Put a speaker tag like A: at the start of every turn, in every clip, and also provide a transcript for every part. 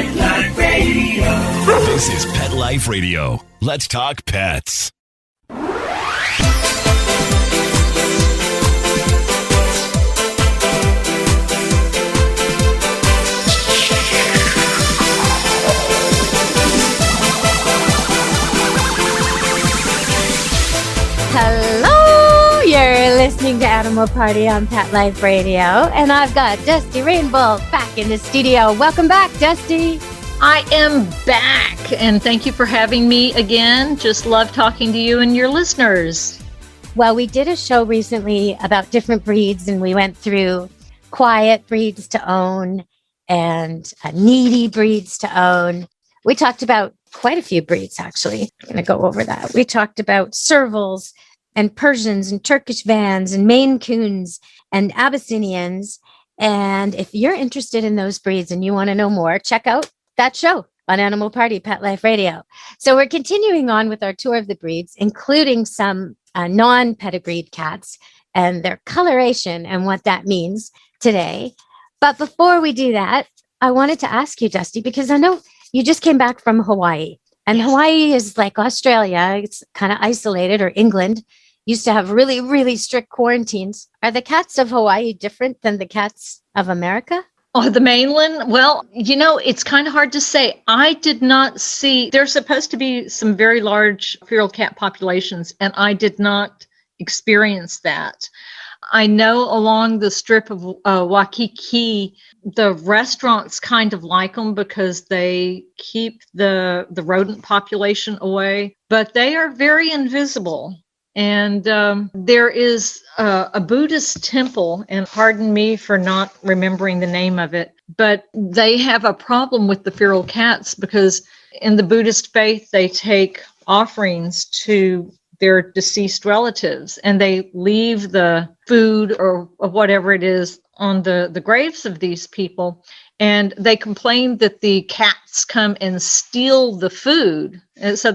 A: Pet Life Radio.
B: This is Pet Life Radio. Let's talk pets.
C: Hello, you're listening to Animal Party on Pet Life Radio, and I've got Dusty Rainbolt back in the studio. Welcome back, Dusty.
D: I am back, and thank you for having me again. Just love talking to you and your listeners.
C: Well, we did a show recently about different breeds, and we went through quiet breeds to own and needy breeds to own. We talked about quite a few breeds, actually. I'm going to go over that. We talked about servals and Persians and Turkish Vans and Maine Coons and Abyssinians. And if you're interested in those breeds and you want to know more, check out that show on Animal Party Pet Life Radio. So we're continuing on with our tour of the breeds, including some non-pedigreed cats and their coloration and what that means today. But before we do that, I wanted to ask you, Dusty, because I know you just came back from Hawaii, and yes. Hawaii is like Australia. It's kind of isolated, or England used to have really, really strict quarantines. Are the cats of Hawaii different than the cats of America?
D: Oh, the mainland? Well, it's kind of hard to say. I did not see, there's supposed to be some very large feral cat populations, and I did not experience that. I know along the strip of Waikiki, the restaurants kind of like them because they keep the rodent population away, but they are very invisible. And there is a Buddhist temple, and pardon me for not remembering the name of it, but they have a problem with the feral cats because in the Buddhist faith, they take offerings to their deceased relatives, and they leave the food or whatever it is on the graves of these people. And they complain that the cats come and steal the food. And so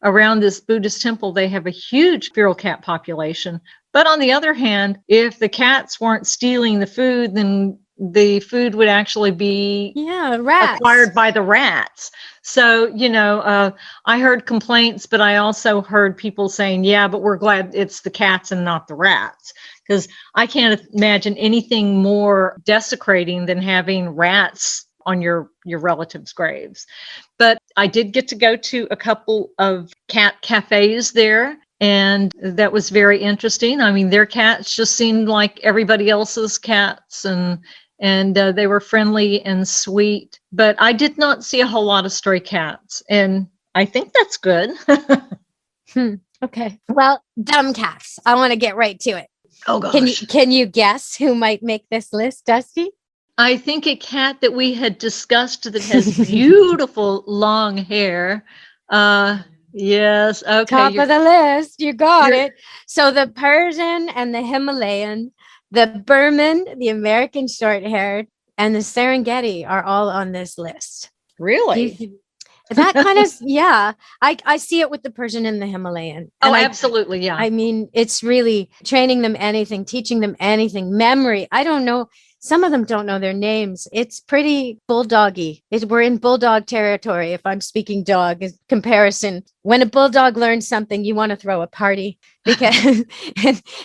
D: around this Buddhist temple, they have a huge feral cat population. But on the other hand, if the cats weren't stealing the food, then the food would actually be acquired by the rats. So, I heard complaints, but I also heard people saying, yeah, but we're glad it's the cats and not the rats. Because I can't imagine anything more desecrating than having rats on your relatives' graves. But I did get to go to a couple of cat cafes there, and that was very interesting. I mean, their cats just seemed like everybody else's cats, and they were friendly and sweet. But I did not see a whole lot of stray cats, and I think that's good.
C: Okay. Well, dumb cats. I want to get right to it.
D: Oh, gosh.
C: Can you guess who might make this list, Dusty?
D: I think a cat that we had discussed that has beautiful long hair. Yes. Okay.
C: Top of the list. You got it. So the Persian and the Himalayan, the Burman, the American short-haired, and the Serengeti are all on this list.
D: Really?
C: That kind of, yeah. I see it with the Persian and the Himalayan. And
D: absolutely, yeah.
C: I mean, it's really training them anything, teaching them anything, memory. I don't know. Some of them don't know their names. It's pretty bulldoggy. We're in bulldog territory, if I'm speaking dog in comparison. When a bulldog learns something, you want to throw a party. Because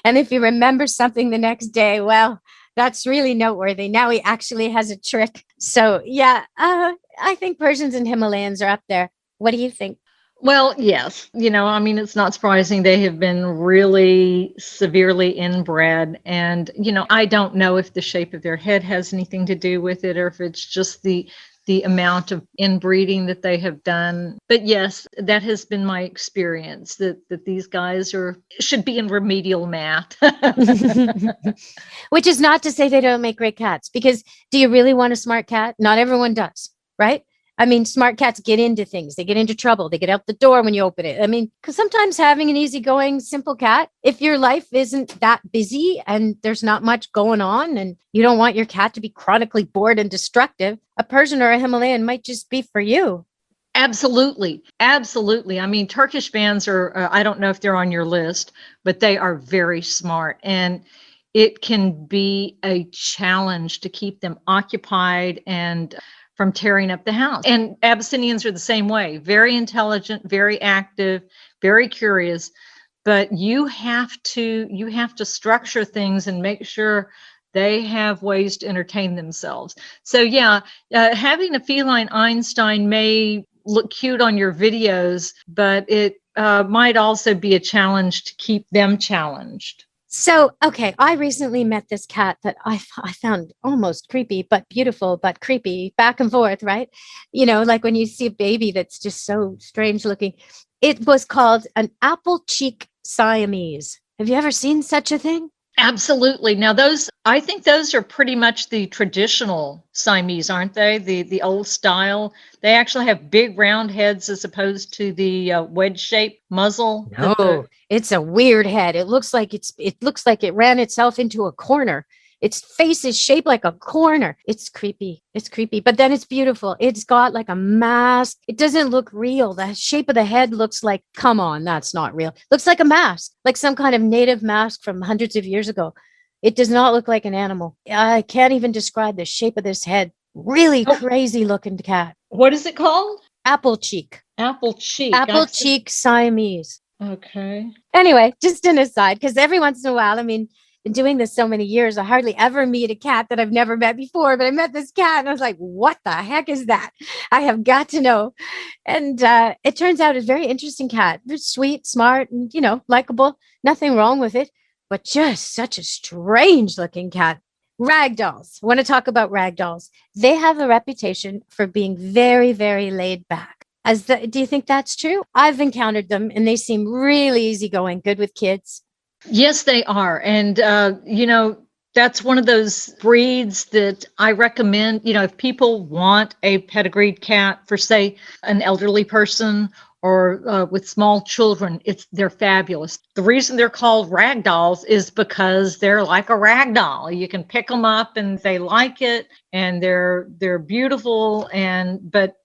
C: and if you remember something the next day, well, that's really noteworthy. Now he actually has a trick. So, yeah, I think Persians and Himalayans are up there. What do you think?
D: Well, yes. It's not surprising they have been really severely inbred. And, I don't know if the shape of their head has anything to do with it or if it's just the amount of inbreeding that they have done. But yes, that has been my experience, that these guys should be in remedial math.
C: Which is not to say they don't make great cats, because do you really want a smart cat? Not everyone does, right? I mean, smart cats get into things. They get into trouble. They get out the door when you open it. I mean, because sometimes having an easygoing, simple cat, if your life isn't that busy and there's not much going on and you don't want your cat to be chronically bored and destructive, a Persian or a Himalayan might just be for you.
D: Absolutely. Absolutely. I mean, Turkish Vans are, I don't know if they're on your list, but they are very smart. And it can be a challenge to keep them occupied and from tearing up the house. And Abyssinians are the same way, very intelligent, very active, very curious, but you have to structure things and make sure they have ways to entertain themselves. So yeah, having a feline Einstein may look cute on your videos, but it might also be a challenge to keep them challenged.
C: So, okay, I recently met this cat that I found almost creepy, but beautiful, but creepy, back and forth, right? You know, like when you see a baby that's just so strange looking. It was called an apple cheek Siamese. Have you ever seen such a thing?
D: Absolutely. Now, I think those are pretty much the traditional Siamese, aren't they? The old style. They actually have big round heads as opposed to the wedge-shaped muzzle.
C: No, it's a weird head. It looks like it ran itself into a corner. Its face is shaped like a corner. It's creepy. It's creepy, but then it's beautiful. It's got like a mask. It doesn't look real. The shape of the head looks like, come on, that's not real. Looks like a mask, like some kind of native mask from hundreds of years ago. It does not look like an animal. I can't even describe the shape of this head. Really crazy looking cat.
D: What is it called?
C: Apple cheek.
D: Apple cheek.
C: Apple cheek Siamese.
D: Okay.
C: Anyway, just an aside, because every once in a while, I mean, been doing this so many years, I hardly ever meet a cat that I've never met before, but I met this cat and I was like, what the heck is that? I have got to know. And it turns out it's a very interesting cat. It's sweet, smart, and, you know, likable. Nothing wrong with it, but just such a strange looking cat. Ragdolls. I want to talk about ragdolls. They have a reputation for being very, very laid back. Do you think that's true? I've encountered them and they seem really easygoing, good with kids.
D: Yes, they are. And, that's one of those breeds that I recommend, if people want a pedigreed cat for, say, an elderly person or with small children, they're fabulous. The reason they're called ragdolls is because they're like a rag doll. You can pick them up and they like it and they're beautiful. But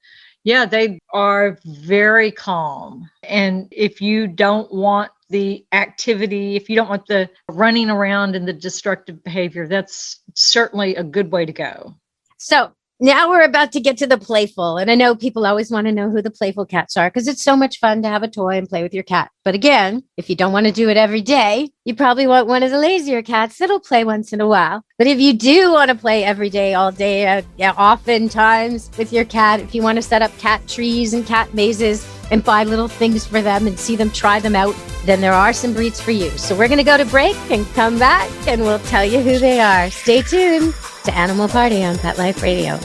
D: yeah, they are very calm. And if you don't want the activity, if you don't want the running around and the destructive behavior, that's certainly a good way to go.
C: So now we're about to get to the playful. And I know people always want to know who the playful cats are because it's so much fun to have a toy and play with your cat. But again, if you don't want to do it every day, you probably want one of the lazier cats that'll play once in a while. But if you do want to play every day, all day, oftentimes with your cat, if you want to set up cat trees and cat mazes and buy little things for them and see them try them out, then there are some breeds for you. So we're going to go to break and come back and we'll tell you who they are. Stay tuned to Animal Party on Pet Life Radio.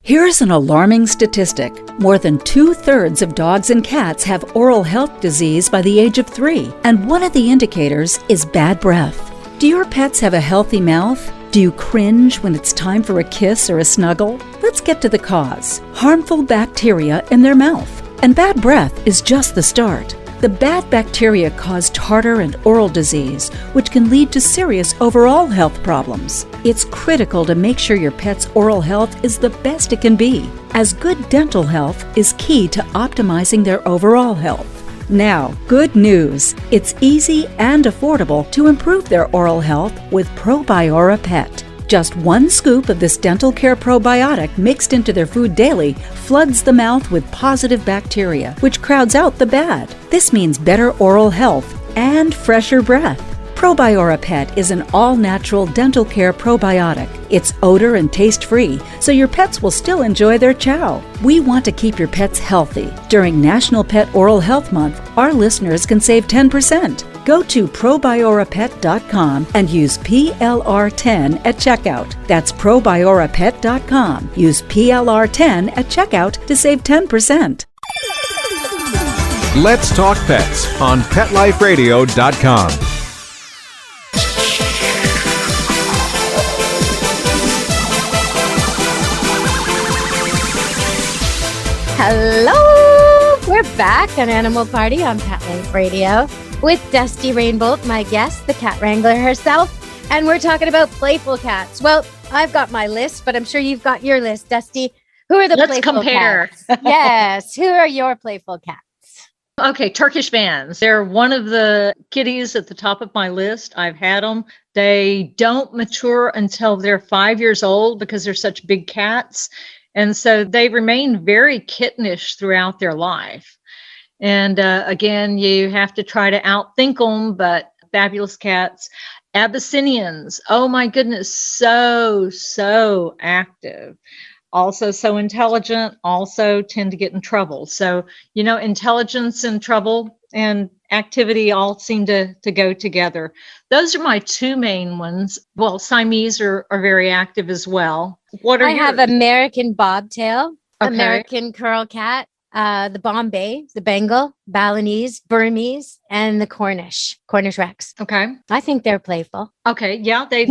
A: Here's an alarming statistic. More than 2/3 of dogs and cats have oral health disease by the age of 3, and one of the indicators is bad breath. Do your pets have a healthy mouth? Do you cringe when it's time for a kiss or a snuggle? Let's get to the cause. Harmful bacteria in their mouth. And bad breath is just the start. The bad bacteria cause tartar and oral disease, which can lead to serious overall health problems. It's critical to make sure your pet's oral health is the best it can be, as good dental health is key to optimizing their overall health. Now, good news. It's easy and affordable to improve their oral health with Probiora Pet. Just 1 scoop of this dental care probiotic mixed into their food daily floods the mouth with positive bacteria, which crowds out the bad. This means better oral health and fresher breath. Probiora Pet is an all-natural dental care probiotic. It's odor and taste-free, so your pets will still enjoy their chow. We want to keep your pets healthy. During National Pet Oral Health Month, our listeners can save 10%. Go to probiorapet.com and use PLR10 at checkout. That's probiorapet.com. Use PLR10 at checkout to save 10%.
E: Let's Talk Pets on PetLifeRadio.com.
C: Hello! We're back on Animal Party on Pet Life Radio with Dusty Rainbolt, my guest, the cat wrangler herself, and we're talking about playful cats. Well, I've got my list, but I'm sure you've got your list, Dusty. Who are the playful
D: compare.
C: cats? Yes, who are your playful cats?
D: Okay, Turkish vans. They're one of the kitties at the top of my list. I've had them. They don't mature until they're 5 years old because they're such big cats. And so they remain very kittenish throughout their life. And again, you have to try to outthink them, but fabulous cats. Abyssinians. Oh my goodness. So active. Also so intelligent, also tend to get in trouble. So, intelligence and trouble and activity all seem to go together. Those are my two main ones. Well, Siamese are very active as well. What are
C: I
D: yours?
C: have American bobtail,
D: Okay.
C: American curl cat, the Bombay, the Bengal, Balinese, Burmese, and the Cornish Rex.
D: Okay.
C: I think they're playful.
D: Okay. Yeah. They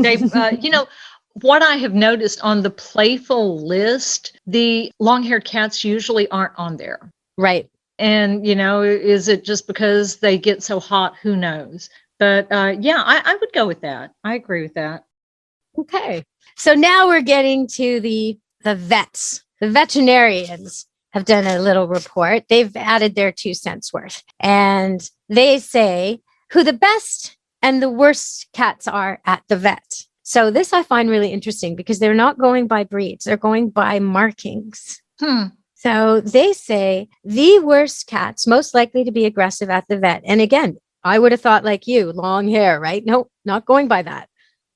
D: what I have noticed on the playful list, the long-haired cats usually aren't on there.
C: Right.
D: And, is it just because they get so hot? Who knows? But yeah, I would go with that. I agree with that.
C: Okay. So now we're getting to the vets. The veterinarians have done a little report. They've added their 2 cents worth. And they say who the best and the worst cats are at the vet. So this I find really interesting because they're not going by breeds. They're going by markings. So they say the worst cats most likely to be aggressive at the vet. And again, I would have thought like you, long hair, right? Nope, not going by that.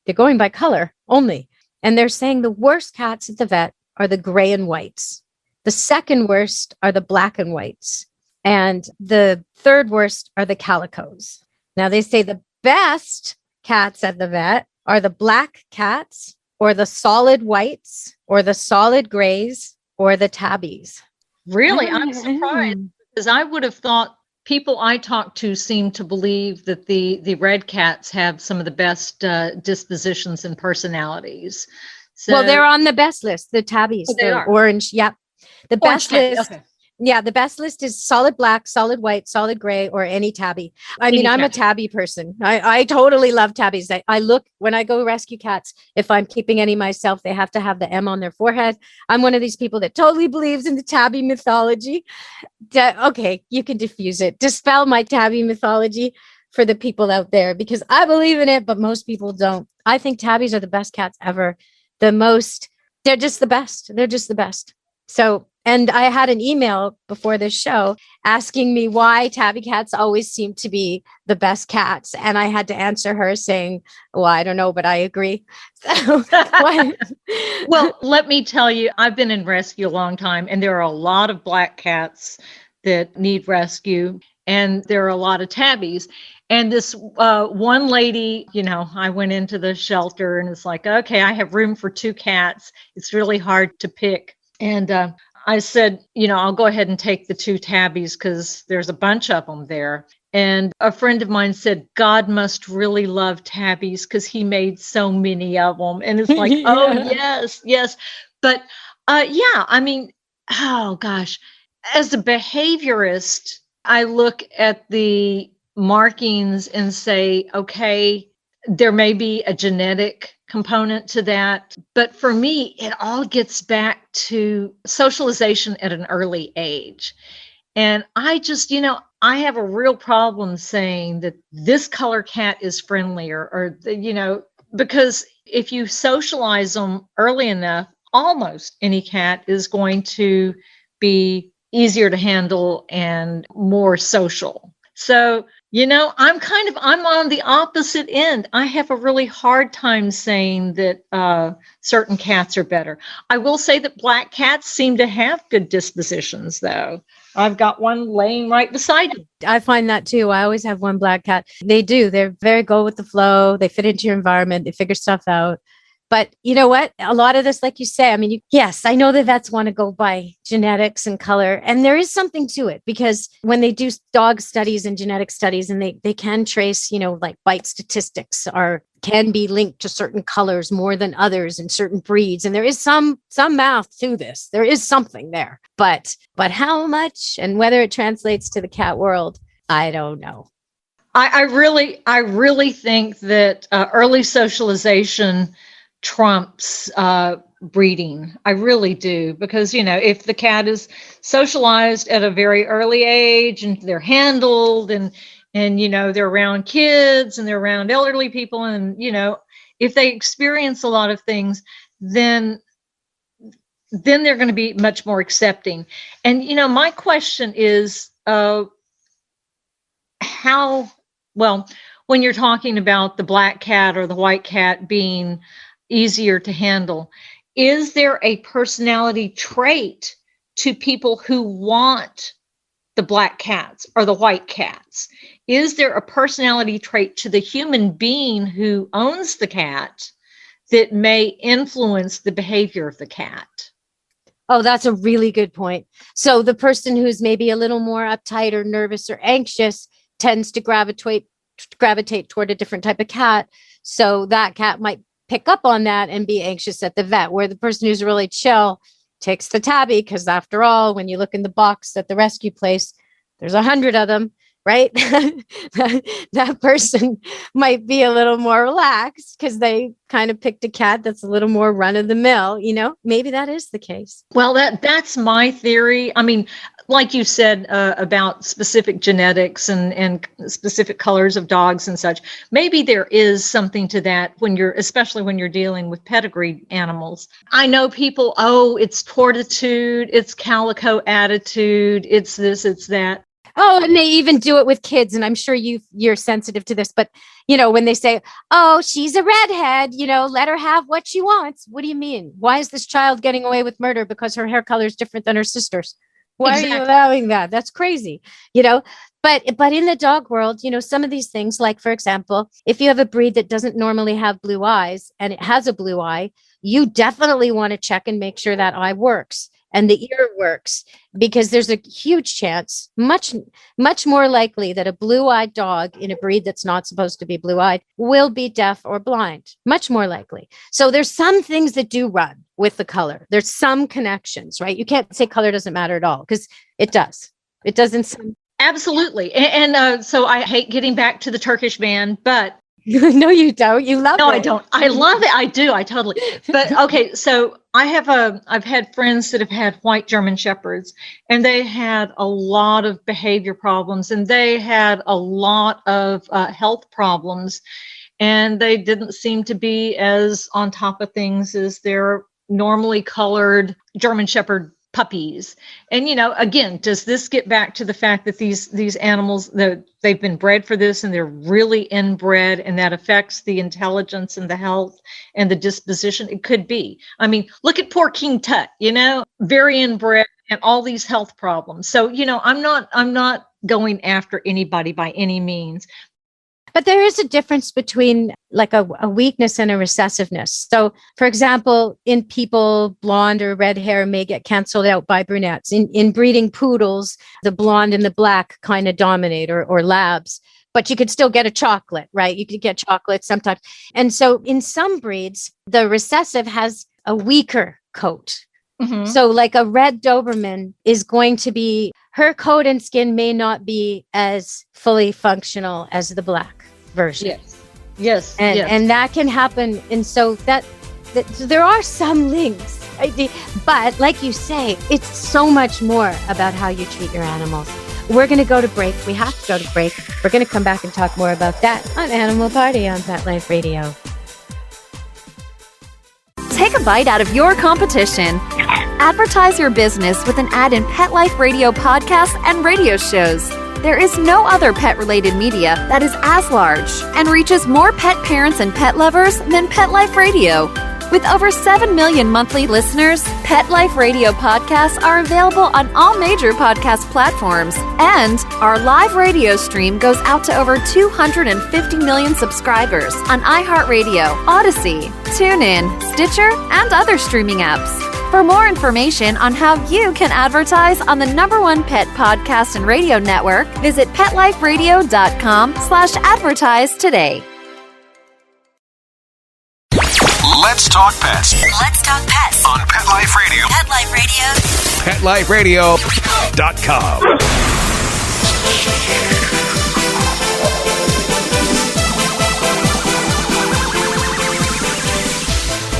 C: They're going by color only. And they're saying the worst cats at the vet are the gray and whites. The second worst are the black and whites. And the third worst are the calicos. Now they say the best cats at the vet are the black cats or the solid whites or the solid grays or the tabbies.
D: Really? I'm surprised because I would have thought people I talk to seem to believe that the red cats have some of the best dispositions and personalities. So,
C: well, they're on the best list, the tabbies,
D: they
C: the
D: are.
C: orange. Yep. The
D: Orange
C: best
D: tabby,
C: list.
D: okay.
C: Yeah, the best list is solid black, solid white, solid gray, or any tabby. I mean, I'm a tabby person. I totally love tabbies. I look, when I go rescue cats, if I'm keeping any myself, they have to have the M on their forehead. I'm one of these people that totally believes in the tabby mythology. Okay, you can diffuse it. Dispel my tabby mythology for the people out there because I believe in it, but most people don't. I think tabbies are the best cats ever. They're just the best. They're just the best. So, and I had an email before this show asking me why tabby cats always seem to be the best cats. And I had to answer her saying, well, I don't know, but I agree. So,
D: well, let me tell you, I've been in rescue a long time, and there are a lot of black cats that need rescue, and there are a lot of tabbies. And this one lady, I went into the shelter and it's like, okay, I have room for 2 cats. It's really hard to pick. And I said, I'll go ahead and take the 2 tabbies because there's a bunch of them there. And a friend of mine said, God must really love tabbies because he made so many of them. And it's like,
C: Yeah.
D: Oh, yes. But yeah, I mean, oh gosh, as a behaviorist, I look at the markings and say, okay, there may be a genetic component to that. But for me, it all gets back to socialization at an early age. And I just, I have a real problem saying that this color cat is friendlier or because if you socialize them early enough, almost any cat is going to be easier to handle and more social. So, I'm on the opposite end. I have a really hard time saying that certain cats are better. I will say that black cats seem to have good dispositions, though. I've got one laying right beside me.
C: I find that too. I always have one black cat. They do. They're very go with the flow. They fit into your environment. They figure stuff out. But you know what? A lot of this, like you say, I mean, yes, I know that vets want to go by genetics and color. And there is something to it because when they do dog studies and genetic studies and they can trace, like bite statistics can be linked to certain colors more than others in certain breeds. And there is some math to this. There is something there. But how much and whether it translates to the cat world, I don't know.
D: I really think that early socialization trumps breeding. I really do, because, if the cat is socialized at a very early age and they're handled and they're around kids and they're around elderly people, and, if they experience a lot of things, then they're going to be much more accepting. And, my question is, when you're talking about the black cat or the white cat being easier to handle, is there a personality trait to people who want the black cats or the white cats? Is there a personality trait to the human being who owns the cat that may influence the behavior of the cat?
C: Oh, that's a really good point. So the person who's maybe a little more uptight or nervous or anxious tends to gravitate toward a different type of cat. So that cat might pick up on that and be anxious at the vet, where the person who's really chill takes the tabby, because after all, when you look in the box at the rescue place, there's 100 of them, right? that person might be a little more relaxed because they kind of picked a cat that's a little more run of the mill. Maybe that is the case.
D: Well, that's my theory. I mean, like you said about specific genetics and specific colors of dogs and such, maybe there is something to that especially when you're dealing with pedigreed animals. I know people, it's tortitude, it's calico attitude, it's this, it's that.
C: Oh, and they even do it with kids. And I'm sure you're sensitive to this, but when they say, oh, she's a redhead, let her have what she wants. What do you mean? Why is this child getting away with murder because her hair color is different than her sister's? Why are you allowing that? That's crazy, but in the dog world, some of these things, like, for example, if you have a breed that doesn't normally have blue eyes and it has a blue eye, you definitely want to check and make sure that eye works and the ear works, because there's a huge chance, much more likely, that a blue-eyed dog in a breed that's not supposed to be blue-eyed will be deaf or blind, much more likely. So there's some things that do run with the color. There's some connections, right? You can't say color doesn't matter at all, because it does. It doesn't.
D: Absolutely. And so I hate getting back to the Turkish man, but
C: no, you don't. You love it.
D: No, I don't. I love it. I do. I totally. But okay, so I've had friends that have had white German Shepherds, and they had a lot of behavior problems, and they had a lot of health problems, and they didn't seem to be as on top of things as their normally colored German Shepherd puppies. And, again, does this get back to the fact that these animals, they've been bred for this and they're really inbred, and that affects the intelligence and the health and the disposition? It could be. I mean, look at poor King Tut, very inbred and all these health problems. So, I'm not going after anybody by any means.
C: But there is a difference between like a weakness and a recessiveness. So, for example, in people, blonde or red hair may get canceled out by brunettes. In breeding poodles, the blonde and the black kind of dominate, or labs. But you could still get a chocolate, right? You could get chocolate sometimes. And so in some breeds, the recessive has a weaker coat. Mm-hmm. So like a red Doberman is going to be, her coat and skin may not be as fully functional as the black version.
D: Yes.
C: And that can happen. And so that there are some links, but like you say, it's so much more about how you treat your animals. We're going to go to break. We have to go to break. We're going to come back and talk more about that on Animal Party on Pet Life Radio.
F: Take a bite out of your competition. Advertise your business with an ad in Pet Life Radio podcasts and radio shows. There is no other pet-related media that is as large and reaches more pet parents and pet lovers than Pet Life Radio. With over 7 million monthly listeners, Pet Life Radio podcasts are available on all major podcast platforms, and our live radio stream goes out to over 250 million subscribers on iHeartRadio, Odyssey, TuneIn, Stitcher, and other streaming apps. For more information on how you can advertise on the #1 pet podcast and radio network, visit PetLifeRadio.com/advertise today.
B: Let's talk pets.
G: Let's talk pets
B: On Pet Life Radio.
G: Pet Life Radio.
B: PetLifeRadio.com.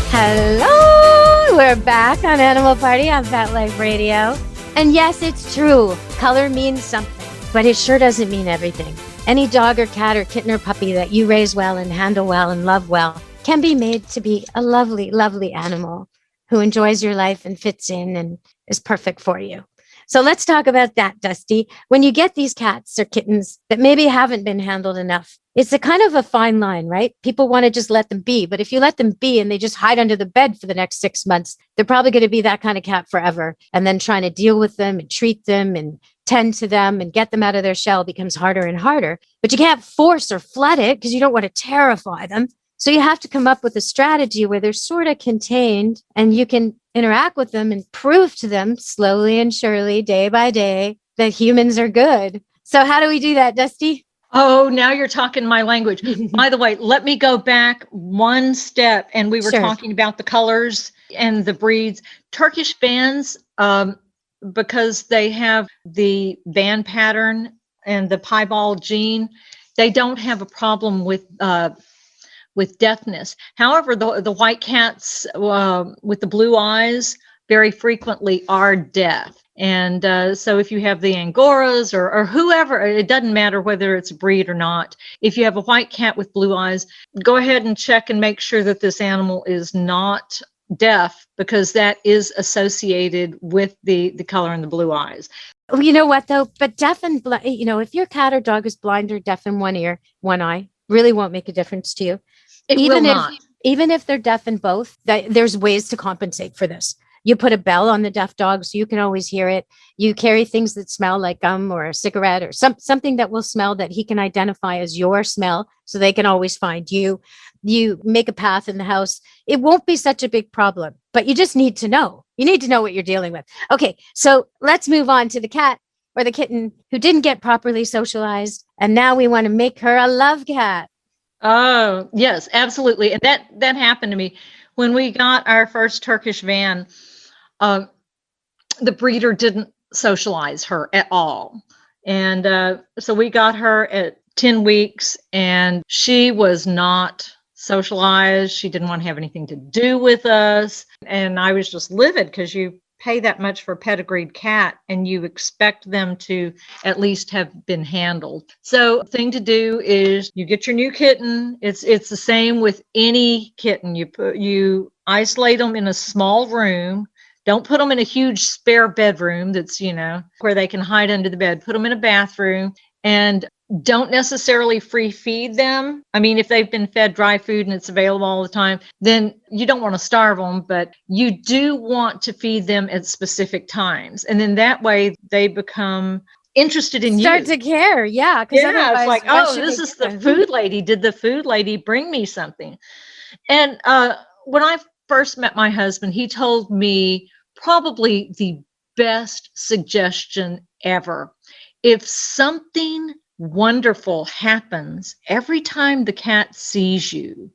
C: Hello, We're back on Animal Party on Pet Life Radio. And yes, it's true. Color means something, but it sure doesn't mean everything. Any dog or cat or kitten or puppy that you raise well and handle well and love well can be made to be a lovely, lovely animal who enjoys your life and fits in and is perfect for you. So let's talk about that, Dusty. When you get these cats or kittens that maybe haven't been handled enough, it's a kind of a fine line, right? People want to just let them be. But if you let them be and they just hide under the bed for the next 6 months, they're probably going to be that kind of cat forever. And then trying to deal with them and treat them and tend to them and get them out of their shell becomes harder and harder. But you can't force or flood it because you don't want to terrify them. So you have to come up with a strategy where they're sort of contained and you can interact with them and prove to them slowly and surely, day by day, that humans are good. So how do we do that, Dusty?
D: Oh, now you're talking my language. By the way, let me go back one step. And we were talking about the colors and the breeds. Turkish bands, because they have the band pattern and the piebald gene, they don't have a problem with deafness. However, the white cats with the blue eyes very frequently are deaf. And so if you have the Angoras or whoever, it doesn't matter whether it's a breed or not. If you have a white cat with blue eyes, go ahead and check and make sure that this animal is not deaf, because that is associated with the color and the blue eyes.
C: You know what, though? But deaf and if your cat or dog is blind or deaf in one ear, one eye, really won't make a difference to you. Even if they're deaf in both, there's ways to compensate for this. You put a bell on the deaf dog so you can always hear it. You carry things that smell like gum or a cigarette or something that will smell that he can identify as your smell so they can always find you. You make a path in the house. It won't be such a big problem, but you just need to know. You need to know what you're dealing with. Okay, so let's move on to the cat or the kitten who didn't get properly socialized. And now we want to make her a love cat.
D: Oh, yes, absolutely. And that happened to me when we got our first Turkish van. The breeder didn't socialize her at all. And so we got her at 10 weeks and she was not socialized. She didn't want to have anything to do with us. And I was just livid because you pay that much for a pedigreed cat and you expect them to at least have been handled. So the thing to do is you get your new kitten. It's the same with any kitten. You isolate them in a small room. Don't put them in a huge spare bedroom that's, where they can hide under the bed. Put them in a bathroom and don't necessarily free feed them. I mean, if they've been fed dry food and it's available all the time, then you don't want to starve them, but you do want to feed them at specific times. And then that way they become interested in you.
C: Start to care. Yeah.
D: Yeah. It's like, oh, this is the food lady. Did the food lady bring me something? And when I first met my husband, he told me probably the best suggestion ever. If something wonderful happens every time the cat sees you,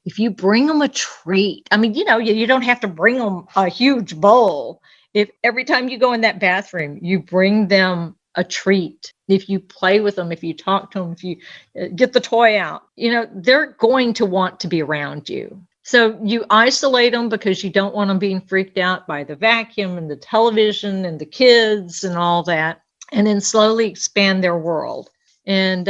D: if you bring them a treat, I mean, you don't have to bring them a huge bowl. If every time you go in that bathroom, you bring them a treat, if you play with them, if you talk to them, if you get the toy out, they're going to want to be around you. So you isolate them because you don't want them being freaked out by the vacuum and the television and the kids and all that, and then slowly expand their world. And,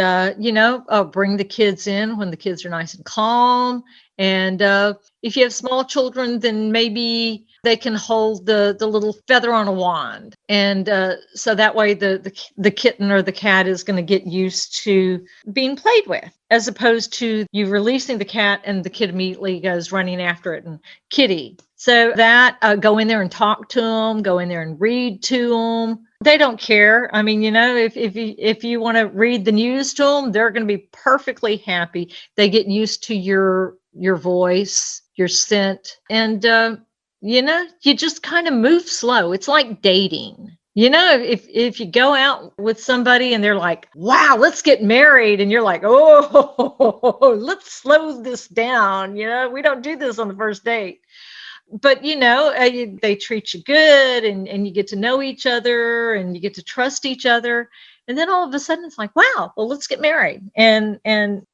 D: bring the kids in when the kids are nice and calm. And if you have small children, then maybe they can hold the little feather on a wand. And so that way the kitten or the cat is going to get used to being played with, as opposed to you releasing the cat and the kid immediately goes running after it and kitty. So that go in there and talk to them, go in there and read to them. They don't care. I mean, if you want to read the news to them, they're going to be perfectly happy. They get used to your voice, your scent, and you just kind of move slow. It's like dating. If you go out with somebody and they're like, wow, let's get married. And you're like, oh, let's slow this down. We don't do this on the first date. But, they treat you good and you get to know each other and you get to trust each other. And then all of a sudden it's like, wow, well, let's get married. And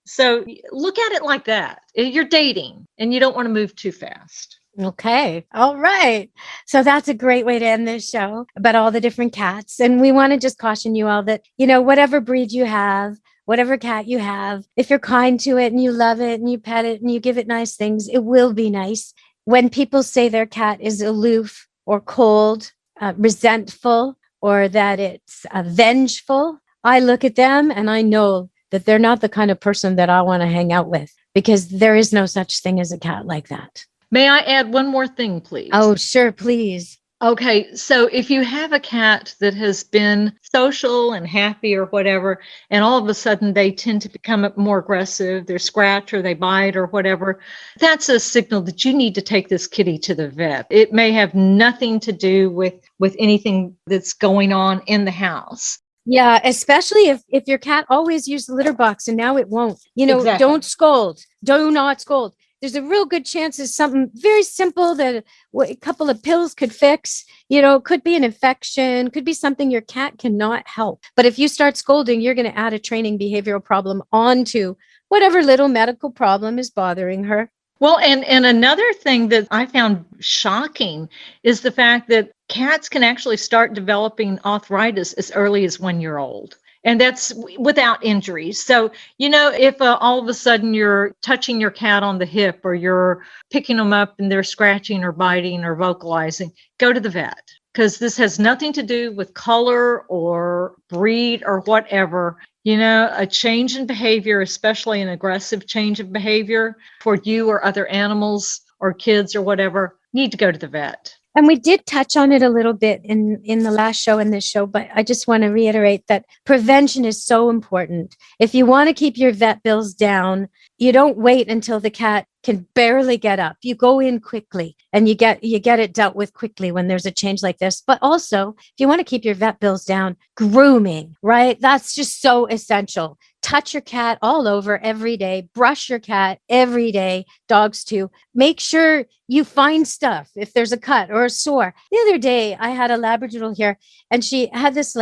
D: so look at it like that. You're dating and you don't want to move too fast.
C: Okay. All right. So that's a great way to end this show about all the different cats. And we want to just caution you all that, whatever breed you have, whatever cat you have, if you're kind to it and you love it and you pet it and you give it nice things, it will be nice. When people say their cat is aloof or cold, resentful, or that it's vengeful, I look at them and I know that they're not the kind of person that I want to hang out with, because there is no such thing as a cat like that.
D: May I add one more thing, please?
C: Oh, sure, please.
D: Okay, so if you have a cat that has been social and happy or whatever, and all of a sudden they tend to become more aggressive, they scratch or they bite or whatever, that's a signal that you need to take this kitty to the vet. It may have nothing to do with anything that's going on in the house.
C: Yeah, especially if your cat always used the litter box and now it won't.
D: Exactly.
C: Don't scold. Do not scold. There's a real good chance it's something very simple that a couple of pills could fix. Could be an infection, could be something your cat cannot help. But if you start scolding, you're going to add a training behavioral problem onto whatever little medical problem is bothering her.
D: Well, and another thing that I found shocking is the fact that cats can actually start developing arthritis as early as 1 year old. And that's without injuries. So, if all of a sudden you're touching your cat on the hip or you're picking them up and they're scratching or biting or vocalizing, go to the vet, because this has nothing to do with color or breed or whatever. A change in behavior, especially an aggressive change of behavior for you or other animals or kids or whatever, need to go to the vet.
C: And we did touch on it a little bit in the last show and this show, but I just want to reiterate that prevention is so important. If you want to keep your vet bills down, you don't wait until the cat can barely get up. You go in quickly and you get it dealt with quickly when there's a change like this. But also, if you want to keep your vet bills down, grooming, right? That's just so essential. Touch your cat all over every day. Brush your cat every day. Dogs too. Make sure you find stuff if there's a cut or a sore. The other day, I had a Labradoodle here and she had this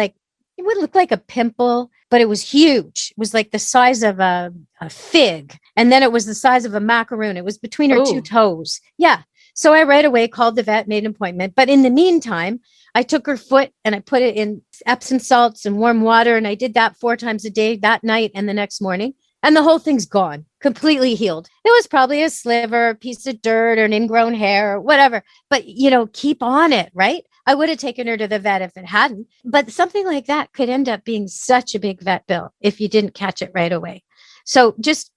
C: it would look like a pimple, but it was huge. It was like the size of a fig. And then it was the size of a macaroon. It was between her two toes. Yeah. So I right away called the vet, made an appointment. But in the meantime, I took her foot and I put it in Epsom salts and warm water. And I did that 4 times a day, that night and the next morning. And the whole thing's gone, completely healed. It was probably a sliver, a piece of dirt or an ingrown hair or whatever. But, keep on it, right? I would have taken her to the vet if it hadn't. But something like that could end up being such a big vet bill if you didn't catch it right away. So just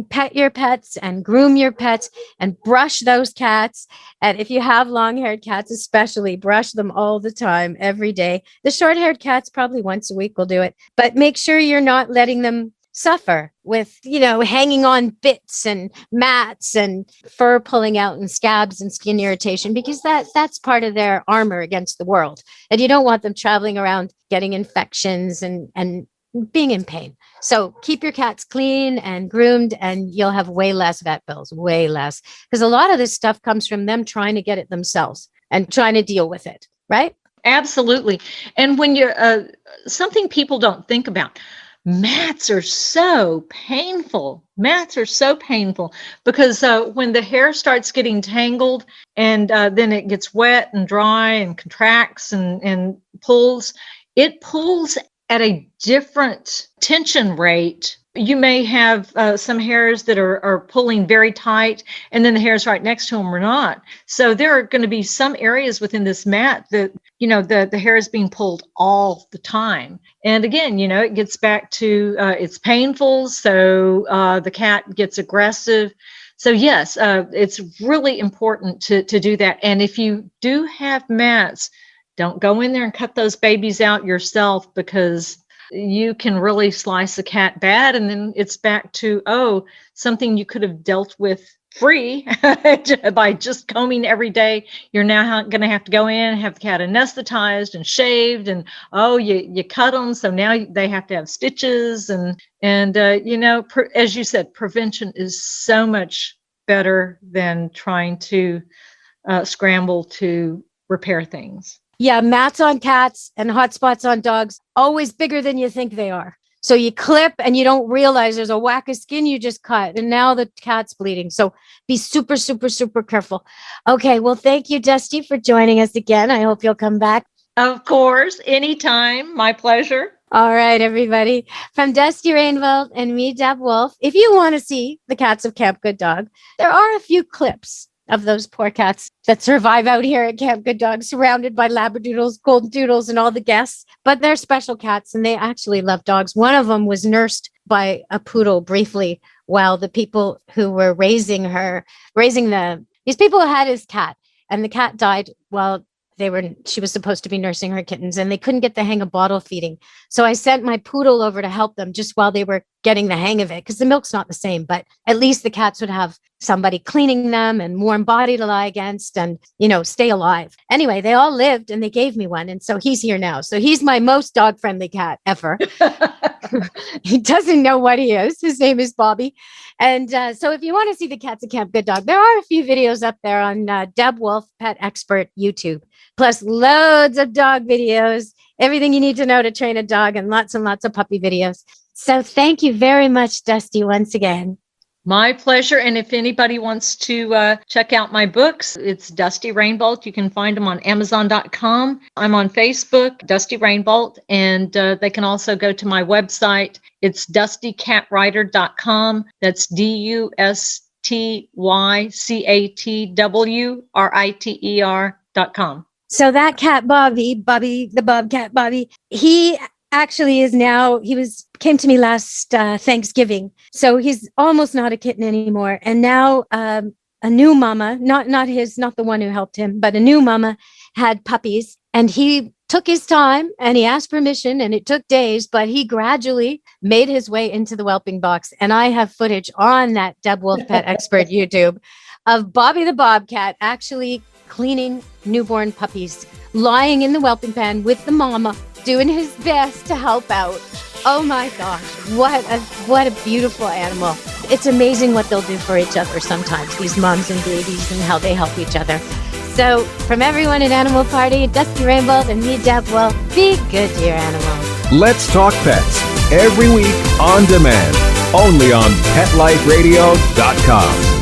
C: pet your pets and groom your pets and brush those cats. And if you have long-haired cats, especially, brush them all the time, every day. The short-haired cats, probably once a week will do it. But make sure you're not letting them suffer with, hanging on bits and mats and fur pulling out and scabs and skin irritation, because that's part of their armor against the world. And you don't want them traveling around getting infections and being in pain. So keep your cats clean and groomed and you'll have way less vet bills, way less. Because a lot of this stuff comes from them trying to get it themselves and trying to deal with it, right?
D: Absolutely. And when you're something people don't think about, mats are so painful. Mats are so painful because when the hair starts getting tangled and then it gets wet and dry and contracts and pulls, it pulls at a different tension rate. You may have some hairs that are pulling very tight, and then the hairs right next to them are not. So there are going to be some areas within this mat that, the hair is being pulled all the time. And again, it gets back to it's painful. So the cat gets aggressive. So yes, it's really important to do that. And if you do have mats, don't go in there and cut those babies out yourself, because you can really slice a cat bad. And then it's back to, something you could have dealt with free by just combing every day. You're now going to have to go in and have the cat anesthetized and shaved. And, you cut them. So now they have to have stitches. And as you said, prevention is so much better than trying to scramble to repair things.
C: Yeah, mats on cats and hot spots on dogs, always bigger than you think they are. So you clip and you don't realize there's a whack of skin you just cut. And now the cat's bleeding. So be super, super, super careful. Okay. Well, thank you, Dusty, for joining us again. I hope you'll come back.
D: Of course, anytime. My pleasure.
C: All right, everybody. From Dusty Rainbolt and me, Deb Wolfe, if you want to see the cats of Camp Good Dog, there are a few clips of those poor cats that survive out here at Camp Good Dog, surrounded by Labradoodles, Golden Doodles, and all the guests. But they're special cats, and they actually love dogs. One of them was nursed by a poodle briefly while the people who were these people had his cat, and the cat died while she was supposed to be nursing her kittens, and they couldn't get the hang of bottle feeding. So I sent my poodle over to help them just while they were getting the hang of it, because the milk's not the same, but at least the cats would have somebody cleaning them and warm body to lie against and, stay alive. Anyway, they all lived and they gave me one. And so he's here now. So he's my most dog friendly cat ever. He doesn't know what he is. His name is Bobby. And so if you want to see the cats at Camp Good Dog, there are a few videos up there on Deb Wolfe Pet Expert YouTube, plus loads of dog videos, everything you need to know to train a dog, and lots of puppy videos. So thank you very much, Dusty, once again.
D: My pleasure. And if anybody wants to check out my books, it's Dusty Rainbolt. You can find them on Amazon.com. I'm on Facebook, Dusty Rainbolt, and they can also go to my website. It's dustycatwriter.com. That's DUSTYCATWRITER.com.
C: So that cat, Bobby, the bobcat Bobby, he actually came to me last Thanksgiving. So he's almost not a kitten anymore. And now a new mama, not the one who helped him, but a new mama had puppies, and he took his time and he asked permission, and it took days, but he gradually made his way into the whelping box. And I have footage on that Deb Wolfe Pet Expert YouTube of Bobby the Bobcat actually cleaning newborn puppies, lying in the whelping pan with the mama, doing his best to help out. Oh my gosh, what a beautiful animal. It's amazing what they'll do for each other sometimes, these moms and babies, and how they help each other. So from everyone at Animal Party, Dusty Rainbolt and me, Deb Wolfe, be good to your animals.
E: Let's Talk Pets, every week on demand, only on PetLifeRadio.com.